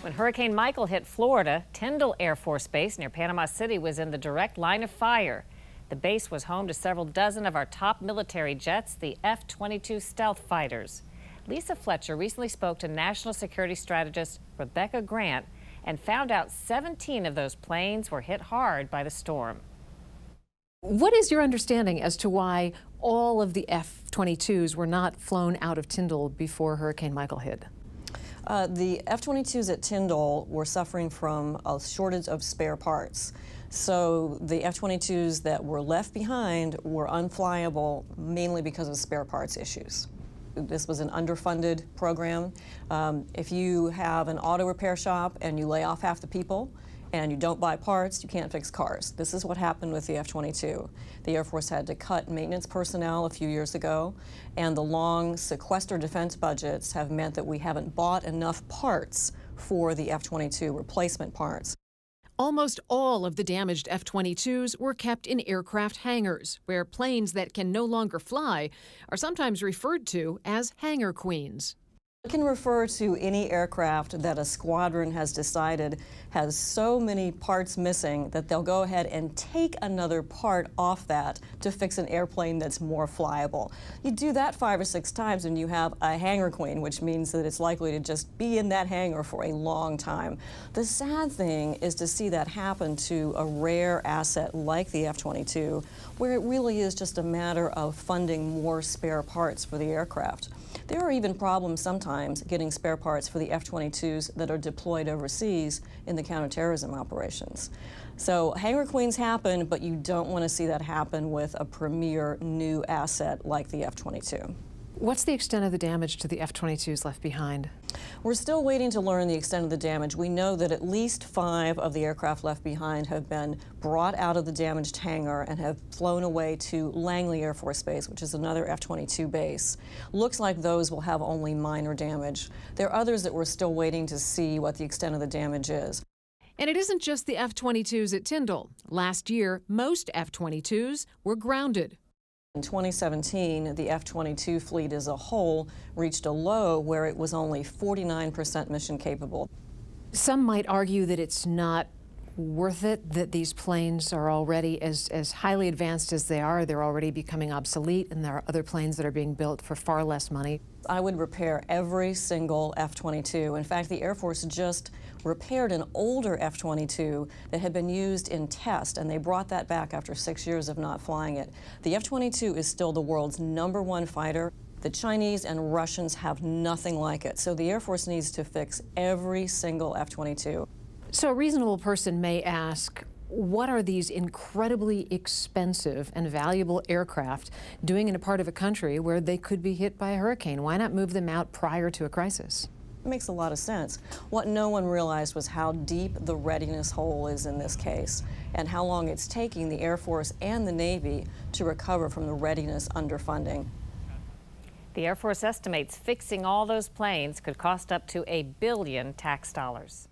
When Hurricane Michael hit Florida, Tyndall Air Force Base near Panama City was in the direct line of fire. The base was home to several dozen of our top military jets, the F-22 stealth fighters. Lisa Fletcher recently spoke to national security strategist Rebecca Grant and found out 17 of those planes were hit hard by the storm. What is your understanding as to why all of the F-22s were not flown out of Tyndall before Hurricane Michael hit? The F-22s at Tyndall were suffering from a shortage of spare parts. So the F-22s that were left behind were unflyable mainly because of spare parts issues. This was an underfunded program. If you have an auto repair shop and you lay off half the people and you don't buy parts, you can't fix cars. This is what happened with the F-22. The Air Force had to cut maintenance personnel a few years ago, and the long sequester defense budgets have meant that we haven't bought enough parts for the F-22 replacement parts. Almost all of the damaged F-22s were kept in aircraft hangars, where planes that can no longer fly are sometimes referred to as hangar queens. It can refer to any aircraft that a squadron has decided has so many parts missing that they'll go ahead and take another part off that to fix an airplane that's more flyable. You do that 5 or 6 times and you have a hangar queen, which means that it's likely to just be in that hangar for a long time. The sad thing is to see that happen to a rare asset like the F-22, where it really is just a matter of funding more spare parts for the aircraft. There are even problems sometimes getting spare parts for the F-22s that are deployed overseas in the counterterrorism operations. So hangar queens happen, but you don't want to see that happen with a premier new asset like the F-22. What's the extent of the damage to the F-22s left behind? We're still waiting to learn the extent of the damage. We know that at least 5 of the aircraft left behind have been brought out of the damaged hangar and have flown away to Langley Air Force Base, which is another F-22 base. Looks like those will have only minor damage. There are others that we're still waiting to see what the extent of the damage is. And it isn't just the F-22s at Tyndall. Last year, most F-22s were grounded. In 2017, the F-22 fleet as a whole reached a low where it was only 49% mission capable. Some might argue that it's not worth it, that these planes are already, as highly advanced as they are, they're already becoming obsolete, and there are other planes that are being built for far less money. I would repair every single F-22. In fact, the Air Force just repaired an older F-22 that had been used in test, and they brought that back after 6 years of not flying it. The F-22 is still the world's #1 fighter. The Chinese and Russians have nothing like it, so the Air Force needs to fix every single F-22. So a reasonable person may ask, what are these incredibly expensive and valuable aircraft doing in a part of a country where they could be hit by a hurricane? Why not move them out prior to a crisis? It makes a lot of sense. What no one realized was how deep the readiness hole is in this case and how long it's taking the Air Force and the Navy to recover from the readiness underfunding. The Air Force estimates fixing all those planes could cost up to $1 billion tax dollars.